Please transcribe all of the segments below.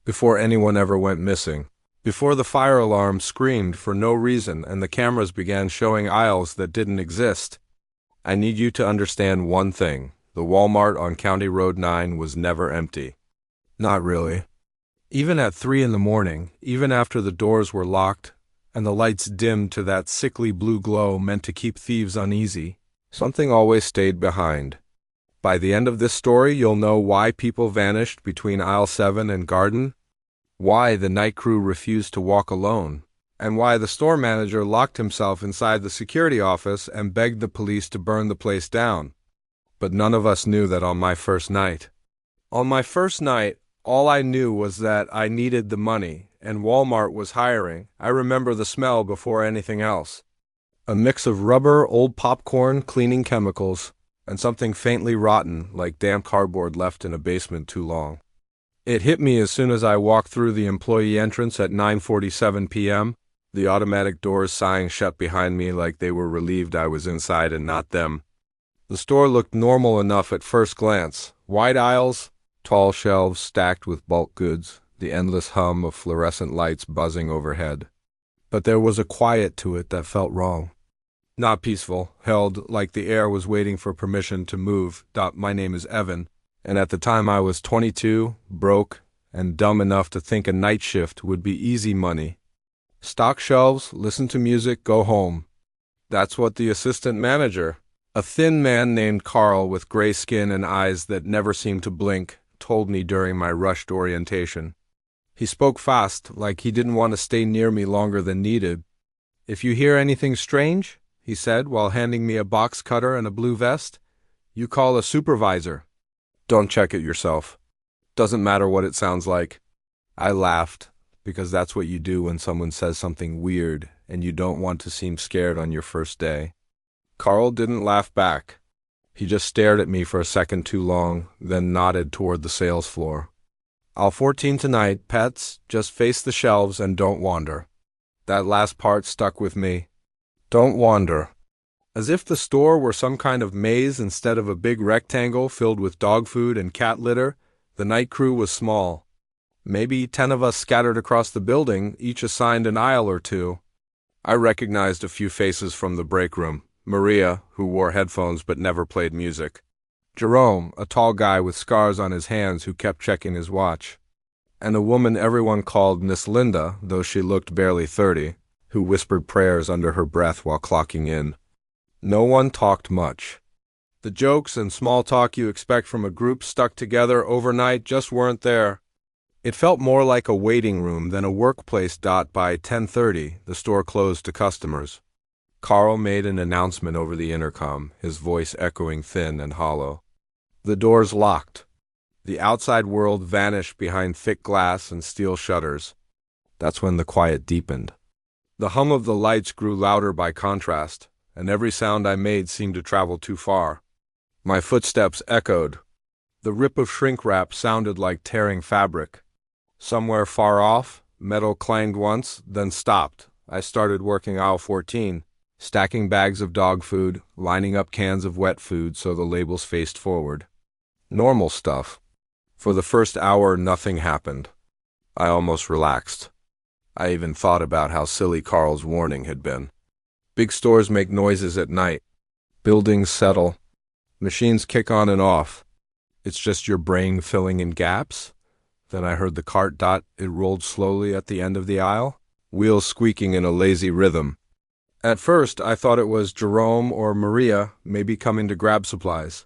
before anyone ever went missing, before the fire alarm screamed for no reason and the cameras began showing aisles that didn't exist. I need you to understand one thing. The Walmart on County Road 9 was never empty. Not really. Even at 3 in the morning, even after the doors were locked and the lights dimmed to that sickly blue glow meant to keep thieves uneasy, something always stayed behind. By the end of this story, you'll know why people vanished between aisle 7 and garden, why the night crew refused to walk alone, and why the store manager locked himself inside the security office and begged the police to burn the place down. But none of us knew that on my first night. On my first night, all I knew was that I needed the money, and Walmart was hiring. I remember the smell before anything else. A mix of rubber, old popcorn, cleaning chemicals, and something faintly rotten like damp cardboard left in a basement too long. It hit me as soon as I walked through the employee entrance at 9:47 p.m., the automatic doors sighing shut behind me like they were relieved I was inside and not them. The store looked normal enough at first glance. Wide aisles, tall shelves stacked with bulk goods, the endless hum of fluorescent lights buzzing overhead. But there was a quiet to it that felt wrong. Not peaceful, held like the air was waiting for permission to move. My name is Evan, and at the time I was 22, broke, and dumb enough to think a night shift would be easy money. Stock shelves, listen to music, go home. That's what the assistant manager, a thin man named Carl with gray skin and eyes that never seemed to blink, told me during my rushed orientation. He spoke fast, like he didn't want to stay near me longer than needed. "If you hear anything strange," he said while handing me a box cutter and a blue vest, "you call a supervisor. Don't check it yourself. Doesn't matter what it sounds like." I laughed, because that's what you do when someone says something weird and you don't want to seem scared on your first day. Carl didn't laugh back. He just stared at me for a second too long, then nodded toward the sales floor. "Aisle 14 tonight, pets, just face the shelves and don't wander." That last part stuck with me. Don't wander. As if the store were some kind of maze instead of a big rectangle filled with dog food and cat litter, the night crew was small. Maybe 10 of us scattered across the building, each assigned an aisle or two. I recognized a few faces from the break room. Maria, who wore headphones but never played music. Jerome, a tall guy with scars on his hands who kept checking his watch. And a woman everyone called Miss Linda, though she looked barely 30, who whispered prayers under her breath while clocking in. No one talked much. The jokes and small talk you expect from a group stuck together overnight just weren't there. It felt more like a waiting room than a workplace. By 10:30, the store closed to customers. Carl made an announcement over the intercom, his voice echoing thin and hollow. The doors locked. The outside world vanished behind thick glass and steel shutters. That's when the quiet deepened. The hum of the lights grew louder by contrast, and every sound I made seemed to travel too far. My footsteps echoed. The rip of shrink wrap sounded like tearing fabric. Somewhere far off, metal clanged once, then stopped. I started working aisle 14. Stacking bags of dog food, lining up cans of wet food so the labels faced forward. Normal stuff. For the first hour, nothing happened. I almost relaxed. I even thought about how silly Carl's warning had been. Big stores make noises at night. Buildings settle. Machines kick on and off. It's just your brain filling in gaps. Then I heard the cart. It rolled slowly at the end of the aisle, wheels squeaking in a lazy rhythm. At first, I thought it was Jerome or Maria, maybe coming to grab supplies.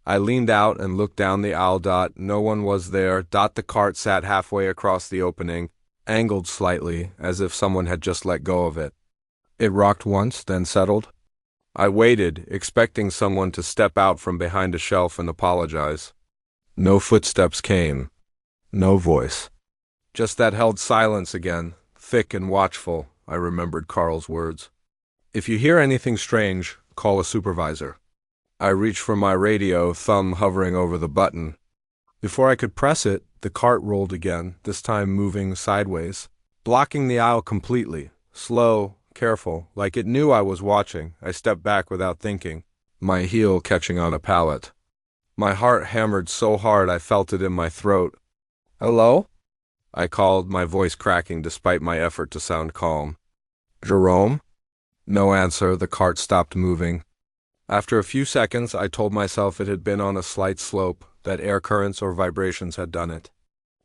I leaned out and looked down the aisle. No one was there. The cart sat halfway across the opening, angled slightly, as if someone had just let go of it. It rocked once, then settled. I waited, expecting someone to step out from behind a shelf and apologize. No footsteps came. No voice. Just that held silence again, thick and watchful. I remembered Carl's words. "If you hear anything strange, call a supervisor." I reached for my radio, thumb hovering over the button. Before I could press it, the cart rolled again, this time moving sideways, blocking the aisle completely. Slow, careful, like it knew I was watching. I stepped back without thinking, my heel catching on a pallet. My heart hammered so hard I felt it in my throat. "Hello?" I called, my voice cracking despite my effort to sound calm. Jerome? No answer, the cart stopped moving. After a few seconds, I told myself it had been on a slight slope, that air currents or vibrations had done it.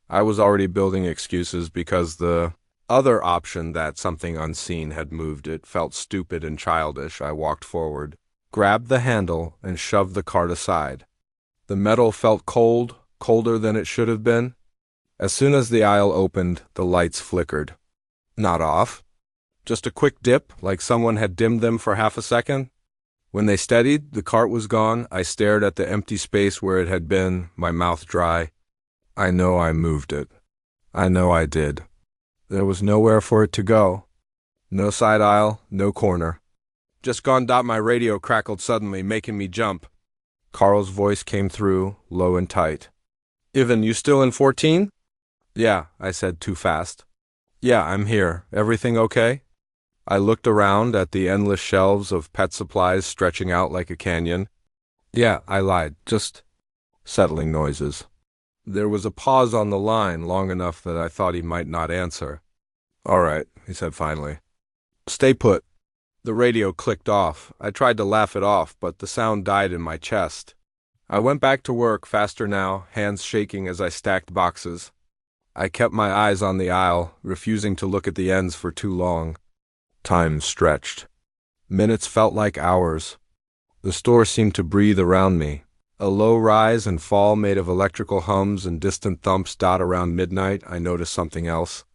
I was already building excuses because the other option that something unseen had moved it felt stupid and childish. I walked forward, grabbed the handle, and shoved the cart aside. The metal felt cold, colder than it should have been. As soon as the aisle opened, the lights flickered. Not off. Just a quick dip, like someone had dimmed them for half a second. When they steadied, the cart was gone. I stared at the empty space where it had been, my mouth dry. I know I moved it. I know I did. There was nowhere for it to go. No side aisle, no corner. Just gone. My radio crackled suddenly, making me jump. Carl's voice came through, low and tight. Ivan, you still in 14? Yeah, I said too fast. Yeah, I'm here. Everything okay? I looked around at the endless shelves of pet supplies stretching out like a canyon. Yeah, I lied. Just settling noises. There was a pause on the line, long enough that I thought he might not answer. All right, he said finally. Stay put. The radio clicked off. I tried to laugh it off, but the sound died in my chest. I went back to work, faster now, hands shaking as I stacked boxes. I kept my eyes on the aisle, refusing to look at the ends for too long. Time stretched. Minutes felt like hours. The store seemed to breathe around me. A low rise and fall made of electrical hums and distant thumps. Around midnight, I noticed something else.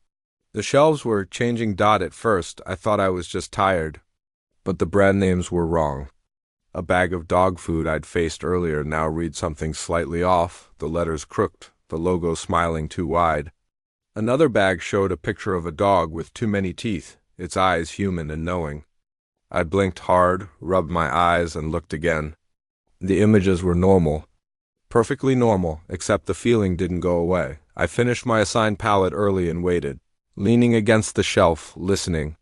The shelves were changing. At first, I thought I was just tired. But the brand names were wrong. A bag of dog food I'd faced earlier now read something slightly off, the letters crooked, the logo smiling too wide. Another bag showed a picture of a dog with too many teeth, its eyes human and knowing. I blinked hard, rubbed my eyes, and looked again. The images were normal. Perfectly normal, except the feeling didn't go away. I finished my assigned pallet early and waited, leaning against the shelf, listening.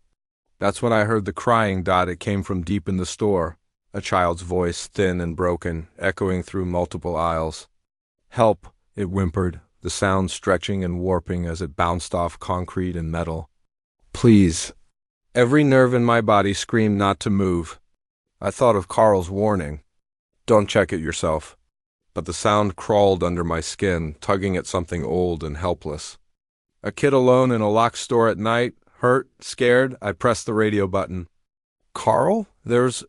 That's when I heard the crying. It came from deep in the store, a child's voice, thin and broken, echoing through multiple aisles. Help, it whimpered, the sound stretching and warping as it bounced off concrete and metal. Please. Every nerve in my body screamed not to move. I thought of Carl's warning. Don't check it yourself. But the sound crawled under my skin, tugging at something old and helpless. A kid alone in a locked store at night, hurt, scared, I pressed the radio button. Carl? There's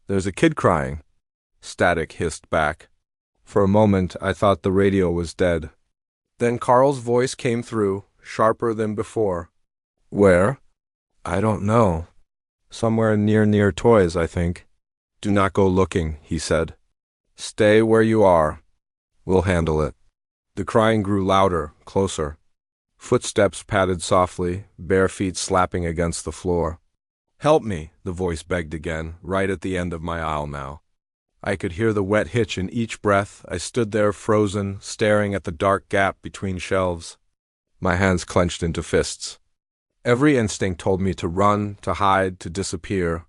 a kid crying. Static hissed back. For a moment, I thought the radio was dead. Then Carl's voice came through, sharper than before. Where? I don't know. Somewhere near toys, I think. Do not go looking, he said. Stay where you are. We'll handle it. The crying grew louder, closer. Footsteps padded softly, bare feet slapping against the floor. Help me, the voice begged again, right at the end of my aisle now. I could hear the wet hitch in each breath. I stood there frozen, staring at the dark gap between shelves. My hands clenched into fists. Every instinct told me to run, to hide, to disappear.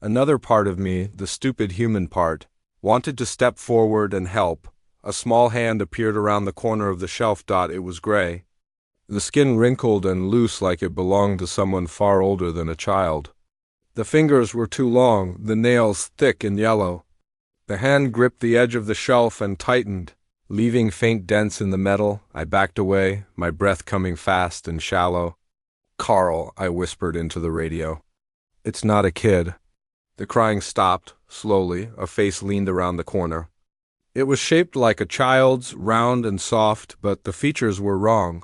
Another part of me, the stupid human part, wanted to step forward and help. A small hand appeared around the corner of the shelf. It was gray. The skin wrinkled and loose like it belonged to someone far older than a child. The fingers were too long, the nails thick and yellow. The hand gripped the edge of the shelf and tightened, leaving faint dents in the metal. I backed away, my breath coming fast and shallow. Carl, I whispered into the radio. It's not a kid. The crying stopped, slowly. A face leaned around the corner. It was shaped like a child's, round and soft, but the features were wrong.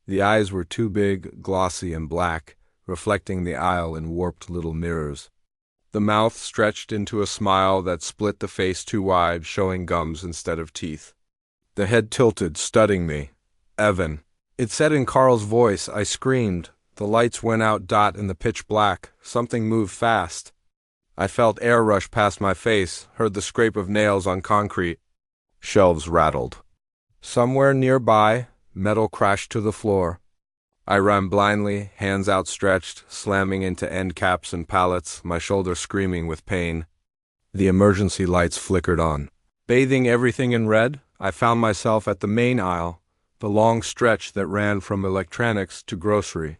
The eyes were too big, glossy and black, reflecting the aisle in warped little mirrors. The mouth stretched into a smile that split the face too wide, showing gums instead of teeth. The head tilted, studying me. Evan. It said in Carl's voice. I screamed. The lights went out. In the pitch black. Something moved fast. I felt air rush past my face, heard the scrape of nails on concrete. Shelves rattled. Somewhere nearby, metal crashed to the floor. I ran blindly, hands outstretched, slamming into end caps and pallets, my shoulder screaming with pain. The emergency lights flickered on. Bathing everything in red, I found myself at the main aisle, the long stretch that ran from electronics to grocery.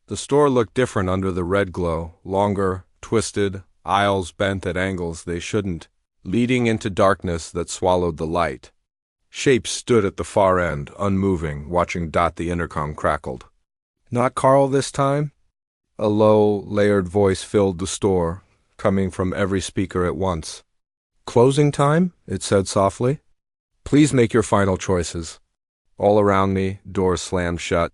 The store looked different under the red glow, longer, twisted, aisles bent at angles they shouldn't, leading into darkness that swallowed the light. Shapes stood at the far end, unmoving, watching. The intercom crackled. "Not Carl this time?" A low, layered voice filled the store, coming from every speaker at once. "Closing time?" it said softly. "Please make your final choices." All around me, doors slammed shut.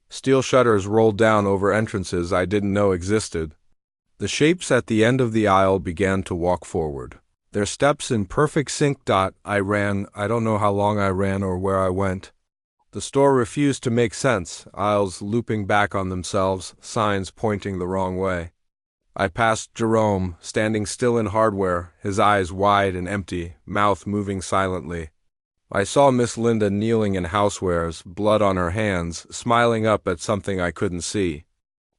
Steel shutters rolled down over entrances I didn't know existed. The shapes at the end of the aisle began to walk forward. Their steps in perfect sync. I ran. I don't know how long I ran or where I went. The store refused to make sense, aisles looping back on themselves, signs pointing the wrong way. I passed Jerome, standing still in hardware, his eyes wide and empty, mouth moving silently. I saw Miss Linda kneeling in housewares, blood on her hands, smiling up at something I couldn't see.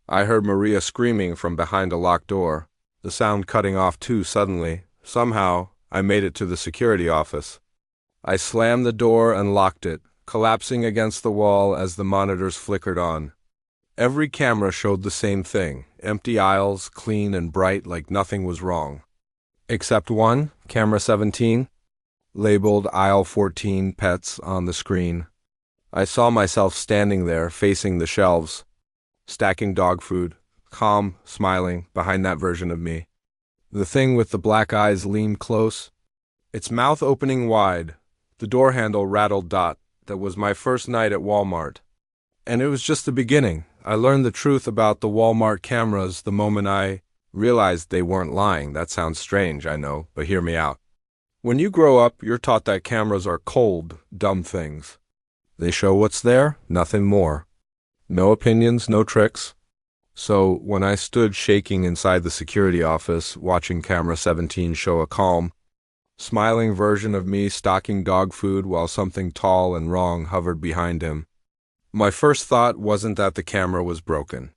I heard Maria screaming from behind a locked door, the sound cutting off too suddenly. Somehow, I made it to the security office. I slammed the door and locked it, collapsing against the wall as the monitors flickered on. Every camera showed the same thing, empty aisles, clean and bright like nothing was wrong. Except one, camera 17, labeled aisle 14 pets on the screen. I saw myself standing there, facing the shelves, stacking dog food, calm, smiling, behind that version of me. The thing with the black eyes leaned close, its mouth opening wide. The door handle rattled. That was my first night at Walmart. And it was just the beginning. I learned the truth about the Walmart cameras the moment I realized they weren't lying. That sounds strange, I know, but hear me out. When you grow up, you're taught that cameras are cold, dumb things. They show what's there, nothing more. No opinions, no tricks. So when I stood shaking inside the security office, watching camera 17 show a calm, smiling version of me stocking dog food while something tall and wrong hovered behind him, my first thought wasn't that the camera was broken.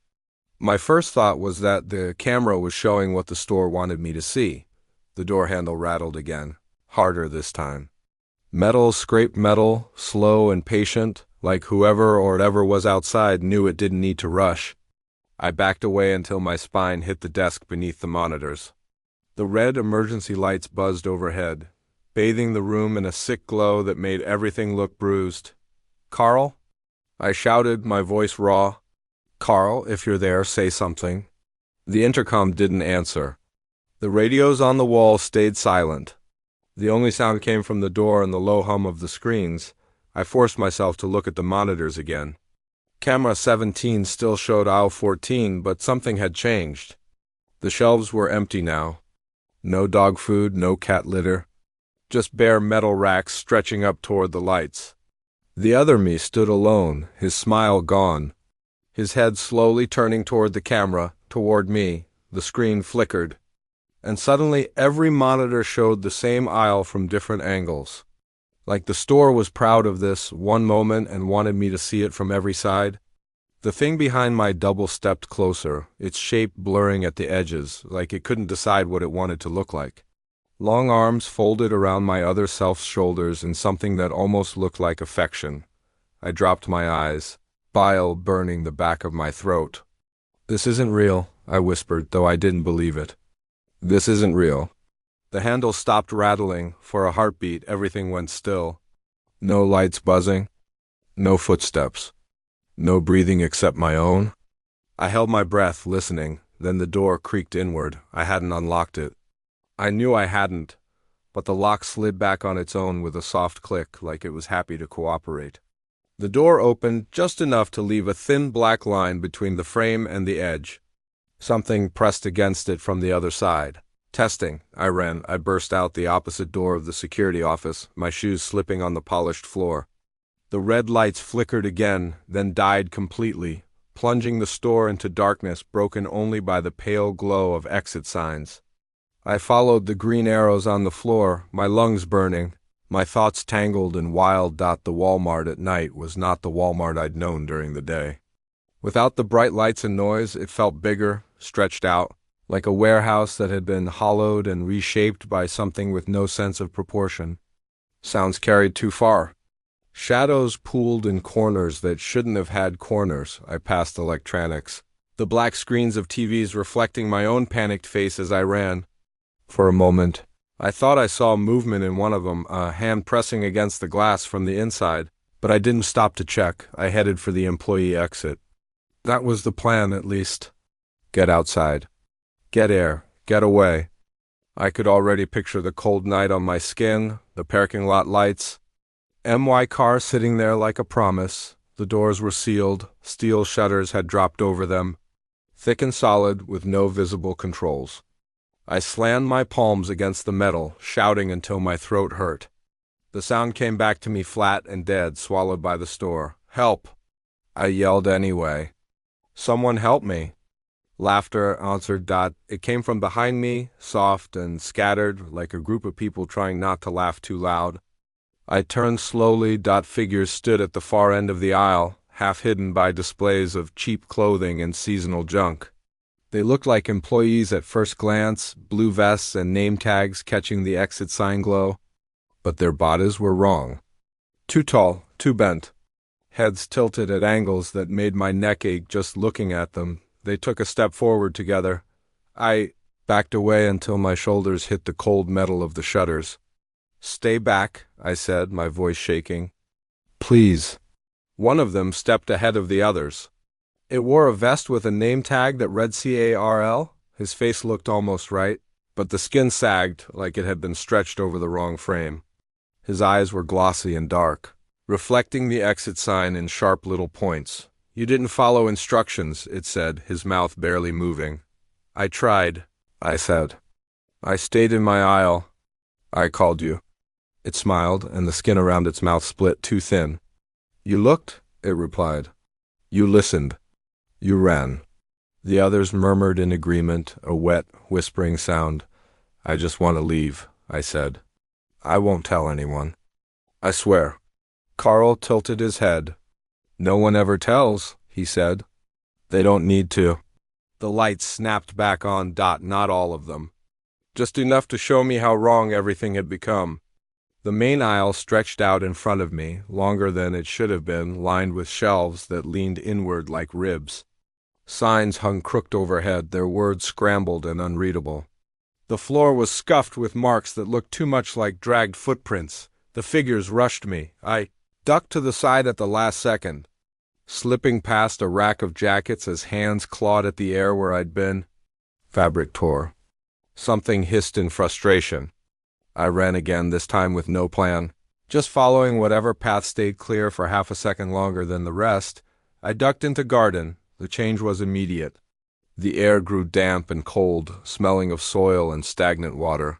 My first thought was that the camera was showing what the store wanted me to see. The door handle rattled again, harder this time. Metal scraped metal, slow and patient, like whoever or whatever was outside knew it didn't need to rush. I backed away until my spine hit the desk beneath the monitors. The red emergency lights buzzed overhead, bathing the room in a sick glow that made everything look bruised. "Carl?" I shouted, my voice raw. "Carl, if you're there, say something." The intercom didn't answer. The radios on the wall stayed silent. The only sound came from the door and the low hum of the screens. I forced myself to look at the monitors again. Camera 17 still showed aisle 14, but something had changed. The shelves were empty now. No dog food, no cat litter. Just bare metal racks stretching up toward the lights. The other me stood alone, his smile gone. His head slowly turning toward the camera, toward me. The screen flickered. And suddenly every monitor showed the same aisle from different angles. Like the store was proud of this one moment and wanted me to see it from every side. The thing behind my double stepped closer, its shape blurring at the edges, like it couldn't decide what it wanted to look like. Long arms folded around my other self's shoulders in something that almost looked like affection. I dropped my eyes, bile burning the back of my throat. "This isn't real," I whispered, though I didn't believe it. "This isn't real." The handle stopped rattling. For a heartbeat, everything went still. No lights buzzing. No footsteps. No breathing except my own. I held my breath, listening. Then the door creaked inward. I hadn't unlocked it. I knew I hadn't, but the lock slid back on its own with a soft click, like it was happy to cooperate. The door opened just enough to leave a thin black line between the frame and the edge. Something pressed against it from the other side. "Testing," I ran. I burst out the opposite door of the security office, my shoes slipping on the polished floor. The red lights flickered again, then died completely, plunging the store into darkness broken only by the pale glow of exit signs. I followed the green arrows on the floor, my lungs burning, my thoughts tangled and wild. The Walmart at night was not the Walmart I'd known during the day. Without the bright lights and noise, it felt bigger, stretched out, like a warehouse that had been hollowed and reshaped by something with no sense of proportion. Sounds carried too far. Shadows pooled in corners that shouldn't have had corners. I passed electronics, the black screens of TVs reflecting my own panicked face as I ran. For a moment, I thought I saw movement in one of them, a hand pressing against the glass from the inside, but I didn't stop to check. I headed for the employee exit. That was the plan, at least. Get outside. Get air. Get away. I could already picture the cold night on my skin, the parking lot lights. MY car sitting there like a promise. The doors were sealed. Steel shutters had dropped over them, thick and solid with no visible controls. I slammed my palms against the metal, shouting until my throat hurt. The sound came back to me flat and dead, swallowed by the store. Help! I yelled anyway. Someone help me. Laughter answered. It came from behind me, soft and scattered, like a group of people trying not to laugh too loud. I turned slowly. Figures stood at the far end of the aisle, half hidden by displays of cheap clothing and seasonal junk. They looked like employees at first glance, blue vests and name tags catching the exit sign glow. But their bodies were wrong. Too tall, too bent. Heads tilted at angles that made my neck ache just looking at them. They took a step forward together. I backed away until my shoulders hit the cold metal of the shutters. Stay back, I said, my voice shaking. Please. One of them stepped ahead of the others. It wore a vest with a name tag that read CARL. His face looked almost right, but the skin sagged like it had been stretched over the wrong frame. His eyes were glossy and dark, reflecting the exit sign in sharp little points. You didn't follow instructions, it said, his mouth barely moving. I tried, I said. I stayed in my aisle. I called you. It smiled, and the skin around its mouth split too thin. You looked, it replied. You listened. You ran. The others murmured in agreement, a wet, whispering sound. I just want to leave, I said. I won't tell anyone. I swear. Carl tilted his head. No one ever tells, he said. They don't need to. The lights snapped back on. Not all of them. Just enough to show me how wrong everything had become. The main aisle stretched out in front of me, longer than it should have been, lined with shelves that leaned inward like ribs. Signs hung crooked overhead, their words scrambled and unreadable. The floor was scuffed with marks that looked too much like dragged footprints. The figures rushed me. I ducked to the side at the last second, slipping past a rack of jackets as hands clawed at the air where I'd been. Fabric tore. Something hissed in frustration. I ran again, this time with no plan. Just following whatever path stayed clear for half a second longer than the rest. I ducked into garden. The change was immediate. The air grew damp and cold, smelling of soil and stagnant water.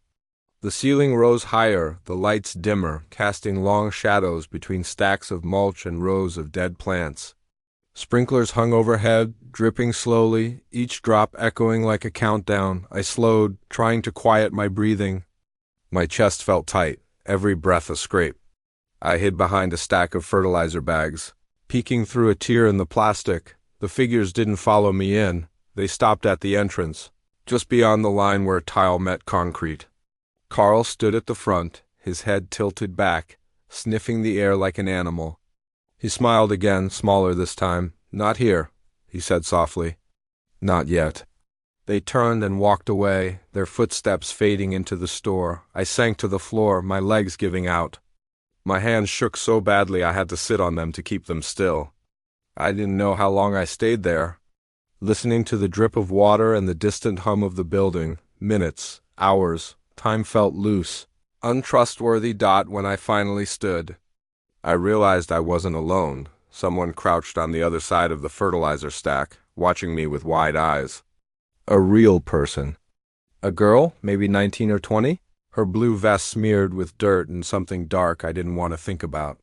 The ceiling rose higher, the lights dimmer, casting long shadows between stacks of mulch and rows of dead plants. Sprinklers hung overhead, dripping slowly, each drop echoing like a countdown. I slowed, trying to quiet my breathing. My chest felt tight, every breath a scrape. I hid behind a stack of fertilizer bags, peeking through a tear in the plastic. The figures didn't follow me in. They stopped at the entrance, just beyond the line where tile met concrete. Carl stood at the front, his head tilted back, sniffing the air like an animal. He smiled again, smaller this time. Not here, he said softly. Not yet. They turned and walked away, their footsteps fading into the store. I sank to the floor, my legs giving out. My hands shook so badly I had to sit on them to keep them still. I didn't know how long I stayed there, listening to the drip of water and the distant hum of the building. Minutes, hours, time felt loose, untrustworthy. When I finally stood, I realized I wasn't alone. Someone crouched on the other side of the fertilizer stack, watching me with wide eyes. A real person. A girl, maybe 19 or 20, her blue vest smeared with dirt and something dark I didn't want to think about.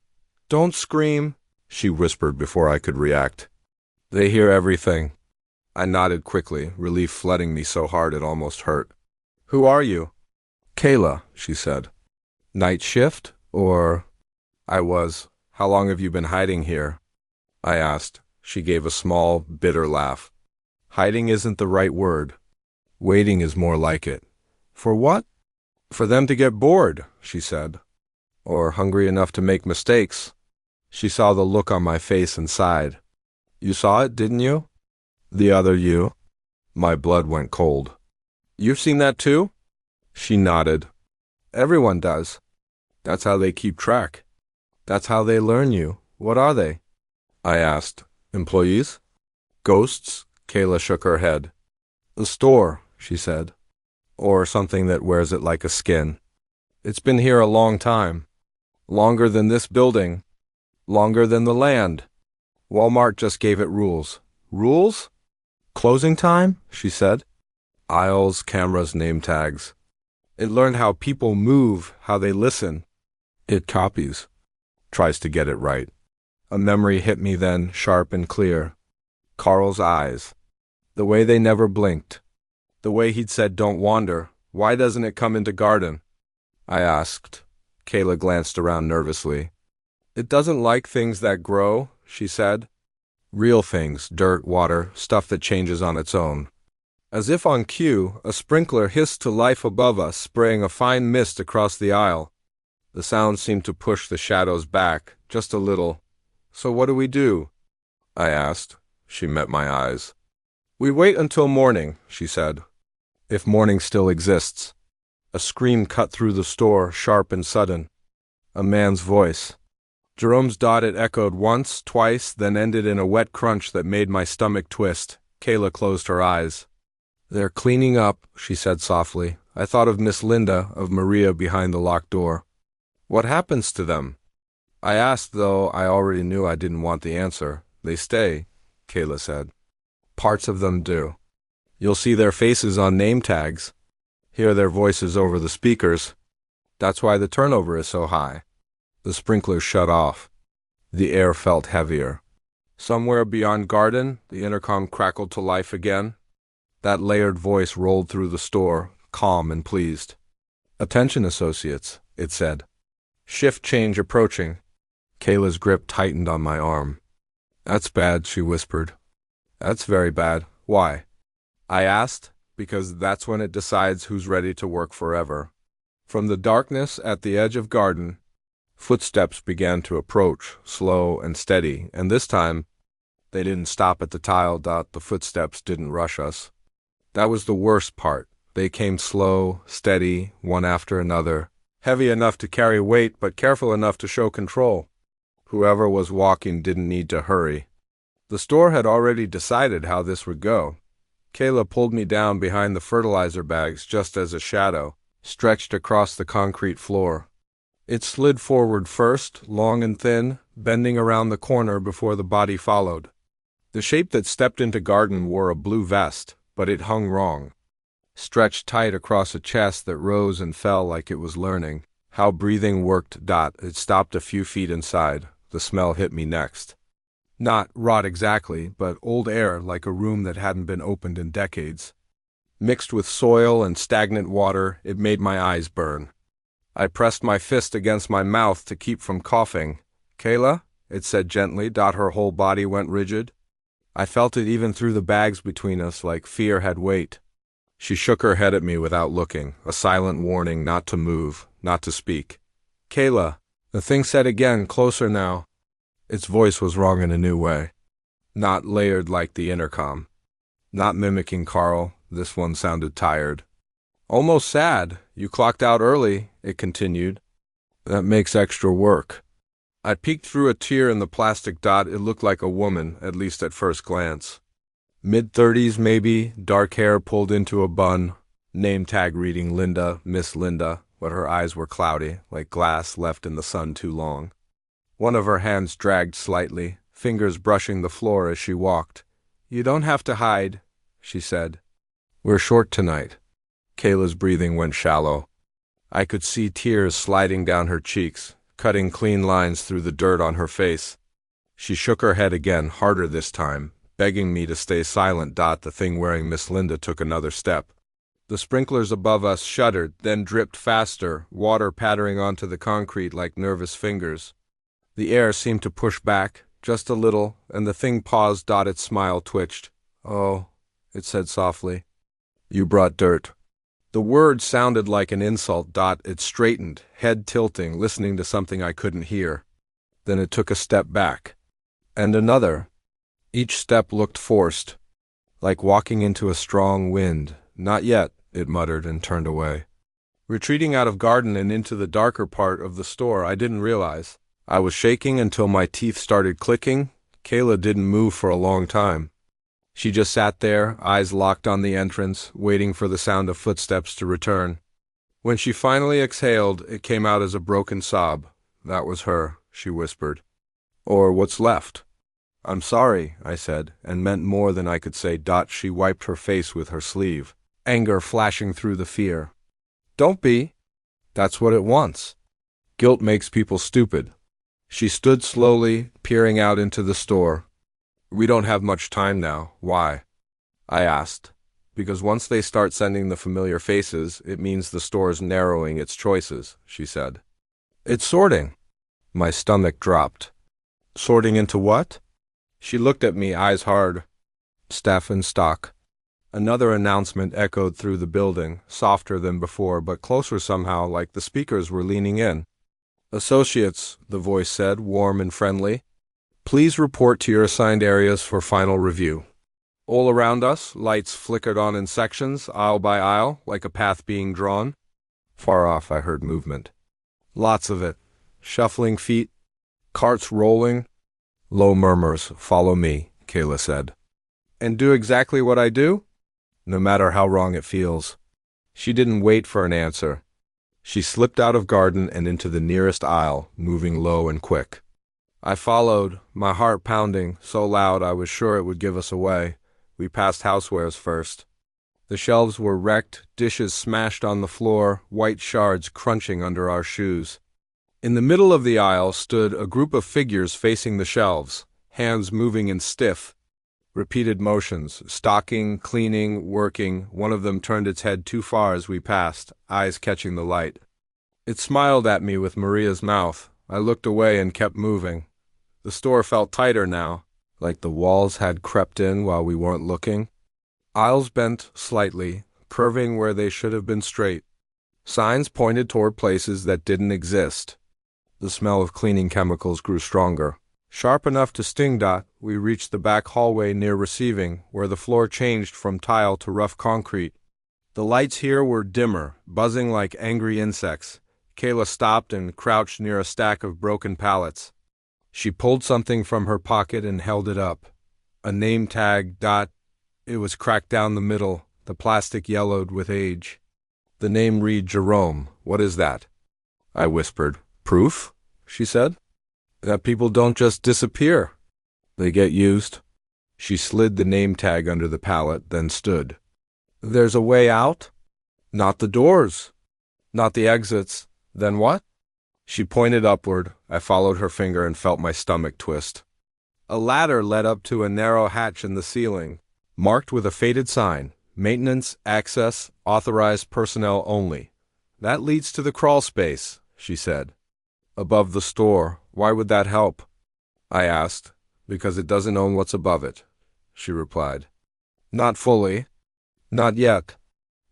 Don't scream, she whispered before I could react. They hear everything. I nodded quickly, relief flooding me so hard it almost hurt. Who are you? Kayla, she said. Night shift, or... I was. How long have you been hiding here? I asked. She gave a small, bitter laugh. Hiding isn't the right word. Waiting is more like it. For what? For them to get bored, she said. Or hungry enough to make mistakes. She saw the look on my face and sighed. You saw it, didn't you? The other you? My blood went cold. You've seen that too? She nodded. Everyone does. That's how they keep track. That's how they learn you. What are they? I asked. Employees? Ghosts? Kayla shook her head. A store, she said. Or something that wears it like a skin. It's been here a long time. Longer than this building. Longer than the land. Walmart just gave it rules. Rules? Closing time? She said. Aisles, cameras, name tags. It learned how people move, how they listen. It copies. Tries to get it right. A memory hit me then, sharp and clear. Carl's eyes. The way they never blinked. The way he'd said, don't wander. Why doesn't it come into garden? I asked. Kayla glanced around nervously. It doesn't like things that grow, she said. Real things, dirt, water, stuff that changes on its own. As if on cue, a sprinkler hissed to life above us, spraying a fine mist across the aisle. The sound seemed to push the shadows back, just a little. So what do we do? I asked. She met my eyes. We wait until morning, she said. If morning still exists. A scream cut through the store, sharp and sudden. A man's voice. Jerome's dot it echoed once, twice, then ended in a wet crunch that made my stomach twist. Kayla closed her eyes. They're cleaning up, she said softly. I thought of Miss Linda, of Maria behind the locked door. What happens to them? I asked, though I already knew I didn't want the answer. They stay, Kayla said. Parts of them do. You'll see their faces on name tags. Hear their voices over the speakers. That's why the turnover is so high. The sprinklers shut off. The air felt heavier. Somewhere beyond garden, the intercom crackled to life again. That layered voice rolled through the store, calm and pleased. Attention, associates, it said. Shift change approaching. Kayla's grip tightened on my arm. That's bad, she whispered. That's very bad. Why? I asked, because that's when it decides who's ready to work forever. From the darkness at the edge of garden, footsteps began to approach, slow and steady, and this time, they didn't stop at the tile. The footsteps didn't rush us. That was the worst part. They came slow, steady, one after another, heavy enough to carry weight, but careful enough to show control. Whoever was walking didn't need to hurry. The store had already decided how this would go. Kayla pulled me down behind the fertilizer bags just as a shadow stretched across the concrete floor. It slid forward first, long and thin, bending around the corner before the body followed. The shape that stepped into garden wore a blue vest, but it hung wrong. Stretched tight across a chest that rose and fell like it was learning how breathing worked. It stopped a few feet inside. The smell hit me next. Not rot exactly, but old air like a room that hadn't been opened in decades. Mixed with soil and stagnant water, it made my eyes burn. I pressed my fist against my mouth to keep from coughing. Kayla, it said gently. Her whole body went rigid. I felt it even through the bags between us, like fear had weight. She shook her head at me without looking, a silent warning not to move, not to speak. Kayla, the thing said again, closer now. Its voice was wrong in a new way. Not layered like the intercom. Not mimicking Carl. This one sounded tired. Almost sad. You clocked out early, it continued. That makes extra work. I peeked through a tear in the plastic. It looked like a woman, at least at first glance. Mid-30s maybe, dark hair pulled into a bun, name tag reading Linda, Miss Linda, but her eyes were cloudy, like glass left in the sun too long. One of her hands dragged slightly, fingers brushing the floor as she walked. You don't have to hide, she said. We're short tonight. Kayla's breathing went shallow. I could see tears sliding down her cheeks, cutting clean lines through the dirt on her face. She shook her head again, harder this time, begging me to stay silent. The thing wearing Miss Linda took another step. The sprinklers above us shuddered, then dripped faster, water pattering onto the concrete like nervous fingers. The air seemed to push back, just a little, and the thing paused. Its smile twitched. Oh, it said softly. You brought dirt. The word sounded like an insult. It straightened, head tilting, listening to something I couldn't hear. Then it took a step back. And another. Each step looked forced, like walking into a strong wind. "Not yet," it muttered and turned away. Retreating out of garden and into the darker part of the store, I didn't realize. I was shaking until my teeth started clicking. Kayla didn't move for a long time. She just sat there, eyes locked on the entrance, waiting for the sound of footsteps to return. When she finally exhaled, it came out as a broken sob. "That was her," she whispered. "Or what's left." "I'm sorry," I said, and meant more than I could say. She wiped her face with her sleeve, anger flashing through the fear. "Don't be. That's what it wants. Guilt makes people stupid." She stood slowly, peering out into the store. "We don't have much time now." "Why?" I asked. "Because once they start sending the familiar faces, it means the store's narrowing its choices," she said. "It's sorting." My stomach dropped. "Sorting into what?" She looked at me, eyes hard. "Staff in stock." Another announcement echoed through the building, softer than before, but closer somehow, like the speakers were leaning in. "Associates," the voice said, warm and friendly. "Please report to your assigned areas for final review." All around us, lights flickered on in sections, aisle by aisle, like a path being drawn. Far off, I heard movement. Lots of it. Shuffling feet, carts rolling. Low murmurs. "Follow me," Kayla said. "And do exactly what I do?" "No matter how wrong it feels." She didn't wait for an answer. She slipped out of garden and into the nearest aisle, moving low and quick. I followed, my heart pounding, so loud I was sure it would give us away. We passed housewares first. The shelves were wrecked, dishes smashed on the floor, white shards crunching under our shoes. In the middle of the aisle stood a group of figures facing the shelves, hands moving in stiff, repeated motions, stocking, cleaning, working. One of them turned its head too far as we passed, eyes catching the light. It smiled at me with Maria's mouth. I looked away and kept moving. The store felt tighter now, like the walls had crept in while we weren't looking. Aisles bent slightly, curving where they should have been straight. Signs pointed toward places that didn't exist. The smell of cleaning chemicals grew stronger. Sharp enough to sting. We reached the back hallway near receiving, where the floor changed from tile to rough concrete. The lights here were dimmer, buzzing like angry insects. Kayla stopped and crouched near a stack of broken pallets. She pulled something from her pocket and held it up. A name tag. It was cracked down the middle, the plastic yellowed with age. The name read Jerome. "What is that?" I whispered. "Proof?" she said. "That people don't just disappear. They get used." She slid the name tag under the pallet, then stood. "There's a way out?" "Not the doors. Not the exits." "Then what?" She pointed upward. I followed her finger and felt my stomach twist. A ladder led up to a narrow hatch in the ceiling, marked with a faded sign, "Maintenance, access, authorized personnel only." "That leads to the crawl space," she said. "Above the store. Why would that help?" I asked. "Because it doesn't own what's above it," she replied. "Not fully." "Not yet."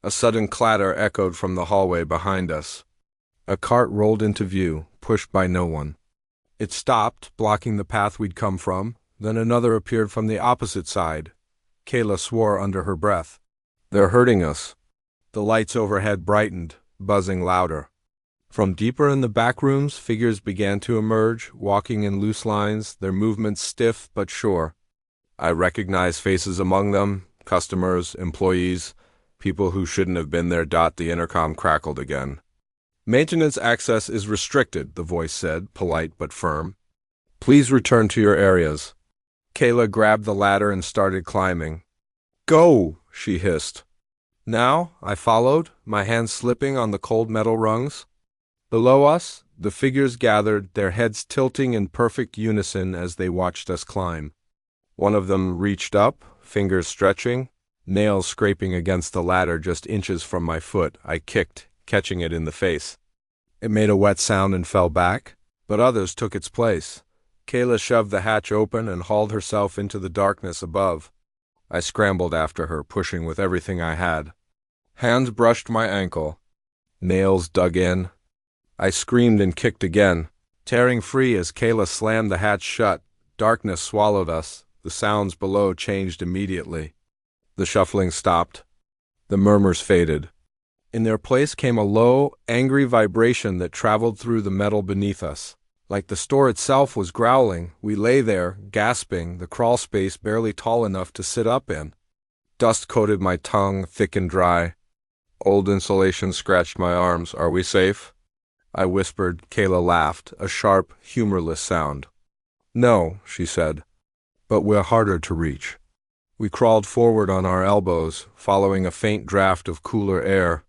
A sudden clatter echoed from the hallway behind us. A cart rolled into view, pushed by no one. It stopped, blocking the path we'd come from. Then another appeared from the opposite side. Kayla swore under her breath. "They're hurting us." The lights overhead brightened, buzzing louder. From deeper in the back rooms, figures began to emerge, walking in loose lines, their movements stiff but sure. I recognized faces among them, customers, employees, people who shouldn't have been there. The intercom crackled again. "Maintenance access is restricted," the voice said, polite but firm. "Please return to your areas." Kayla grabbed the ladder and started climbing. "Go!" she hissed. "Now?" I followed, my hands slipping on the cold metal rungs. Below us, the figures gathered, their heads tilting in perfect unison as they watched us climb. One of them reached up, fingers stretching, nails scraping against the ladder just inches from my foot. I kicked, catching it in the face. It made a wet sound and fell back, but others took its place. Kayla shoved the hatch open and hauled herself into the darkness above. I scrambled after her, pushing with everything I had. Hands brushed my ankle. Nails dug in. I screamed and kicked again. Tearing free as Kayla slammed the hatch shut, darkness swallowed us. The sounds below changed immediately. The shuffling stopped. The murmurs faded. In their place came a low, angry vibration that traveled through the metal beneath us. Like the store itself was growling, we lay there, gasping, the crawl space barely tall enough to sit up in. Dust coated my tongue, thick and dry. Old insulation scratched my arms. "Are we safe?" I whispered. Kayla laughed, a sharp, humorless sound. "No," she said, "but we're harder to reach." We crawled forward on our elbows, following a faint draft of cooler air.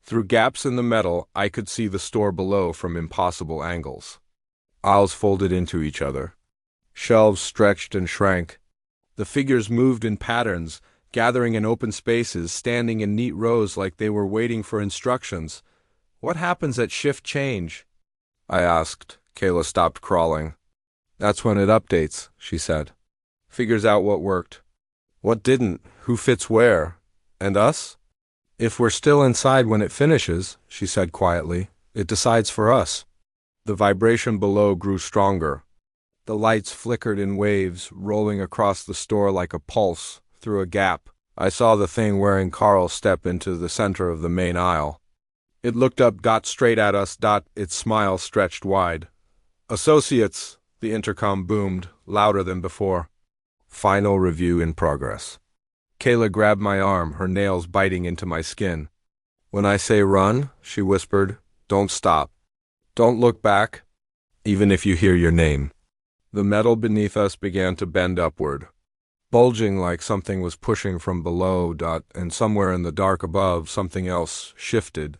Through gaps in the metal, I could see the store below from impossible angles. Aisles folded into each other. Shelves stretched and shrank. The figures moved in patterns, gathering in open spaces, standing in neat rows like they were waiting for instructions. "What happens at shift change?" I asked. Kayla stopped crawling. "That's when it updates," she said. "Figures out what worked. What didn't, who fits where. And us? If we're still inside when it finishes," she said quietly, "it decides for us." The vibration below grew stronger. The lights flickered in waves, rolling across the store like a pulse. Through a gap, I saw the thing wearing Carl step into the center of the main aisle. It looked up straight at us. Its smile stretched wide. "Associates," the intercom boomed, louder than before. "Final review in progress." Kayla grabbed my arm, her nails biting into my skin. "When I say run," she whispered, "don't stop. Don't look back, even if you hear your name." The metal beneath us began to bend upward, bulging like something was pushing from below. And somewhere in the dark above, something else shifted.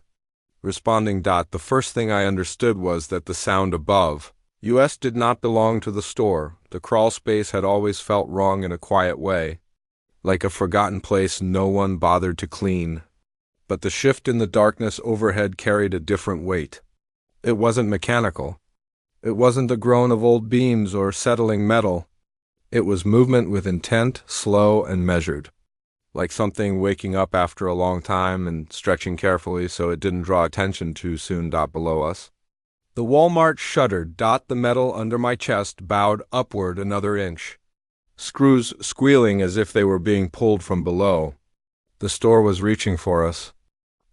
Responding. The first thing I understood was that the sound above, US, did not belong to the store. The crawl space had always felt wrong in a quiet way, like a forgotten place no one bothered to clean. But the shift in the darkness overhead carried a different weight. It wasn't mechanical. It wasn't the groan of old beams or settling metal. It was movement with intent, slow and measured, like something waking up after a long time and stretching carefully so it didn't draw attention too soon. Below us, the Walmart shuddered. The metal under my chest bowed upward another inch, screws squealing as if they were being pulled from below. The store was reaching for us.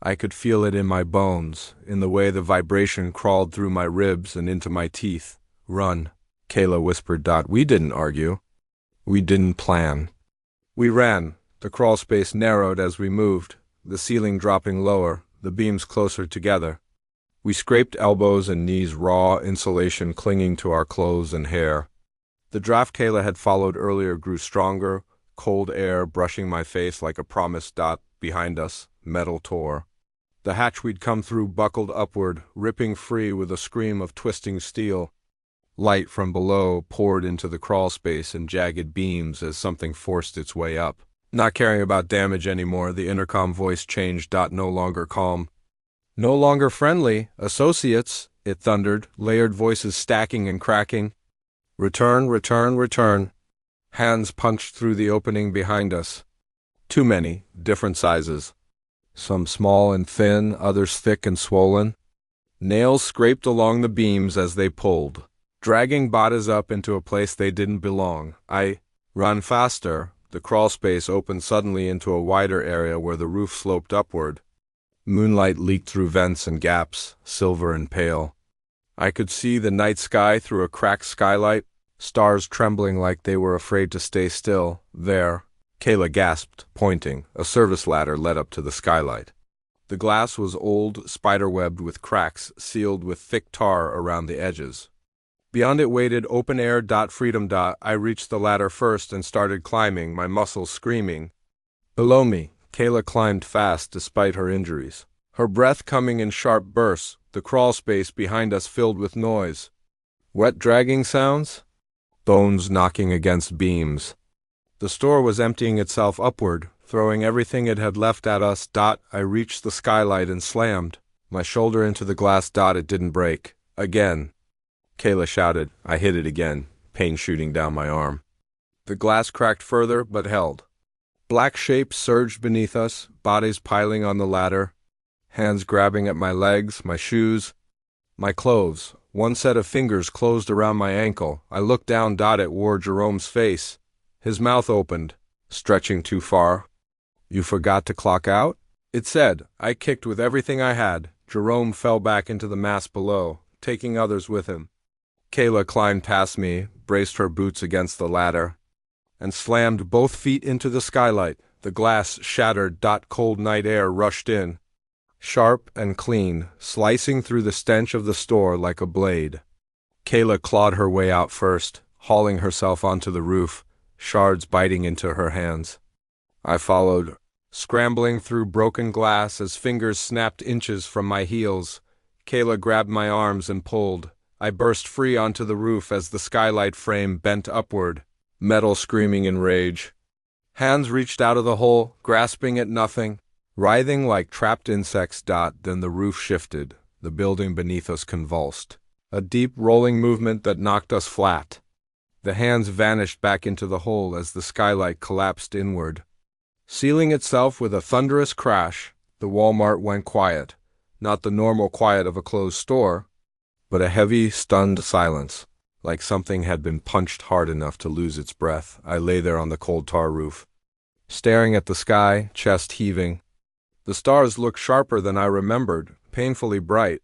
I could feel it in my bones, in the way the vibration crawled through my ribs and into my teeth. "Run," Kayla whispered. We didn't argue. We didn't plan. We ran. The crawl space narrowed as we moved, the ceiling dropping lower, the beams closer together. We scraped elbows and knees, raw insulation clinging to our clothes and hair. The draft Kayla had followed earlier grew stronger, cold air brushing my face like a promise. Behind us, metal tore. The hatch we'd come through buckled upward, ripping free with a scream of twisting steel. Light from below poured into the crawl space in jagged beams as something forced its way up. Not caring about damage anymore, the intercom voice changed. No longer calm. "No longer friendly, associates," it thundered, layered voices stacking and cracking. "Return, return, return." Hands punched through the opening behind us. Too many, different sizes. Some small and thin, others thick and swollen. Nails scraped along the beams as they pulled, dragging bodies up into a place they didn't belong. I ran faster. The crawl space opened suddenly into a wider area where the roof sloped upward. Moonlight leaked through vents and gaps, silver and pale. I could see the night sky through a cracked skylight, stars trembling like they were afraid to stay still. There, Kayla gasped, pointing. A service ladder led up to the skylight. The glass was old, spiderwebbed with cracks, sealed with thick tar around the edges. Beyond it waited open air. Freedom. I reached the ladder first and started climbing, my muscles screaming. Below me, Kayla climbed fast despite her injuries, her breath coming in sharp bursts, the crawl space behind us filled with noise. Wet dragging sounds? Bones knocking against beams. The store was emptying itself upward, throwing everything it had left at us. I reached the skylight and slammed my shoulder into the glass. It didn't break. Again. Kayla shouted. I hit it again, pain shooting down my arm. The glass cracked further, but held. Black shapes surged beneath us, bodies piling on the ladder, hands grabbing at my legs, my shoes, my clothes, One set of fingers closed around my ankle. I looked down. It wore Jerome's face. His mouth opened, stretching too far. "You forgot to clock out?" it said. I kicked with everything I had. Jerome fell back into the mass below, taking others with him. Kayla climbed past me, braced her boots against the ladder, and slammed both feet into the skylight. The glass shattered. Cold night air rushed in, sharp and clean, slicing through the stench of the store like a blade. Kayla clawed her way out first, hauling herself onto the roof, shards biting into her hands. I followed, scrambling through broken glass as fingers snapped inches from my heels. Kayla grabbed my arms and pulled. I burst free onto the roof as the skylight frame bent upward, metal screaming in rage. Hands reached out of the hole, grasping at nothing, writhing like trapped insects. Then the roof shifted. The building beneath us convulsed. A deep rolling movement that knocked us flat. The hands vanished back into the hole as the skylight collapsed inward. Sealing itself with a thunderous crash, the Walmart went quiet. Not the normal quiet of a closed store, but a heavy, stunned silence, like something had been punched hard enough to lose its breath. I lay there on the cold tar roof, staring at the sky, chest heaving. The stars looked sharper than I remembered, painfully bright.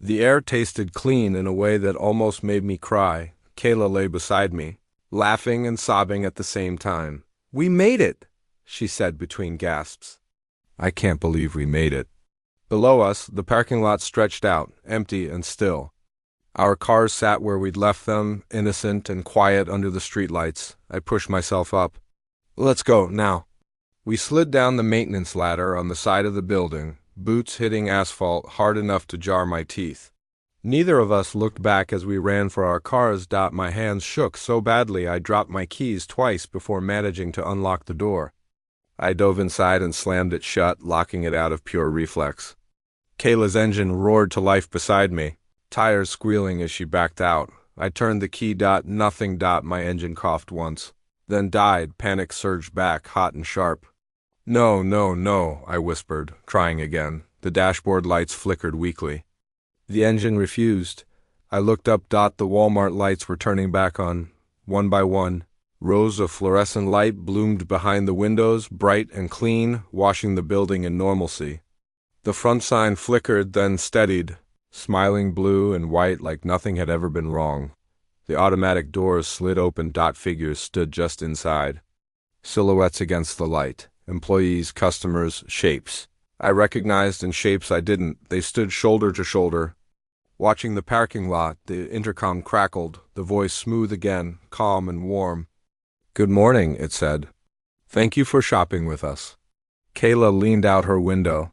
The air tasted clean in a way that almost made me cry. Kayla lay beside me, laughing and sobbing at the same time. "We made it," she said between gasps. "I can't believe we made it." Below us, the parking lot stretched out, empty and still. Our cars sat where we'd left them, innocent and quiet under the streetlights. I pushed myself up. "Let's go, now." We slid down the maintenance ladder on the side of the building, boots hitting asphalt hard enough to jar my teeth. Neither of us looked back as we ran for our cars. My hands shook so badly I dropped my keys twice before managing to unlock the door. I dove inside and slammed it shut, locking it out of pure reflex. Kayla's engine roared to life beside me, tires squealing as she backed out. I turned the key. Nothing. My engine coughed once, then died. Panic surged back, hot and sharp. "No, no, no," I whispered, trying again. The dashboard lights flickered weakly. The engine refused. I looked up. The Walmart lights were turning back on, one by one. Rows of fluorescent light bloomed behind the windows, bright and clean, washing the building in normalcy. The front sign flickered, then steadied, smiling blue and white like nothing had ever been wrong. The automatic doors slid open. Figures stood just inside. Silhouettes against the light. Employees, customers, shapes. I recognized, and shapes I didn't. They stood shoulder to shoulder. Watching the parking lot, the intercom crackled, the voice smooth again, calm and warm. "Good morning," it said. "Thank you for shopping with us." Kayla leaned out her window.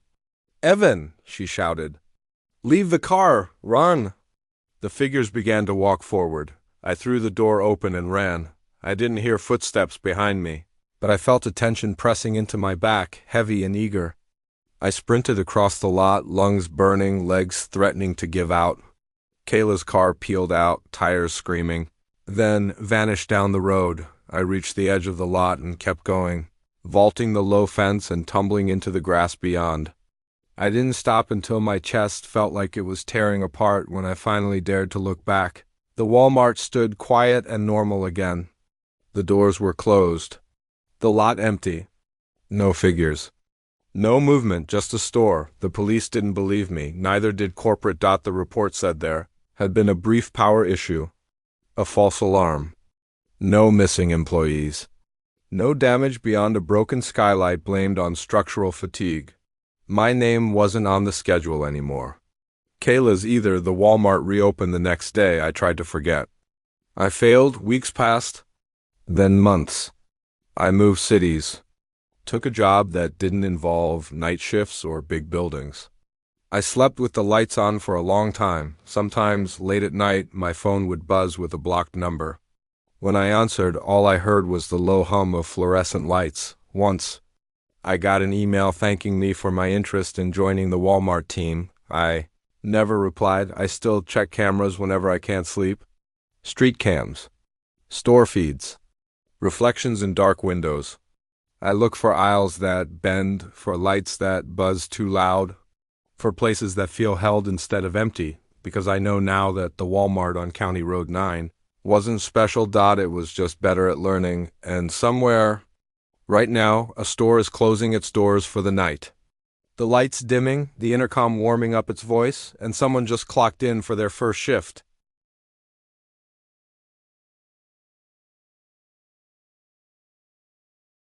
"Evan," she shouted. "Leave the car! Run!" The figures began to walk forward. I threw the door open and ran. I didn't hear footsteps behind me, but I felt a tension pressing into my back, heavy and eager. I sprinted across the lot, lungs burning, legs threatening to give out. Kayla's car peeled out, tires screaming, then vanished down the road. I reached the edge of the lot and kept going, vaulting the low fence and tumbling into the grass beyond. I didn't stop until my chest felt like it was tearing apart when I finally dared to look back. The Walmart stood quiet and normal again. The doors were closed. The lot empty. No figures. No movement, just a store. The police didn't believe me. Neither did corporate. The report said there had been a brief power issue. A false alarm. No missing employees. No damage beyond a broken skylight blamed on structural fatigue. My name wasn't on the schedule anymore. Kayla's either. The Walmart reopened the next day. I tried to forget. I failed. Weeks passed. Then months. I moved cities. Took a job that didn't involve night shifts or big buildings. I slept with the lights on for a long time. Sometimes, late at night, my phone would buzz with a blocked number. When I answered, all I heard was the low hum of fluorescent lights. Once, I got an email thanking me for my interest in joining the Walmart team. I never replied. I still check cameras whenever I can't sleep. Street cams. Store feeds. Reflections in dark windows. I look for aisles that bend, for lights that buzz too loud, for places that feel held instead of empty. because I know now that the Walmart on County Road 9 wasn't special. It was just better at learning, and somewhere, right now, a store is closing its doors for the night. The lights dimming, the intercom warming up its voice, and someone just clocked in for their first shift.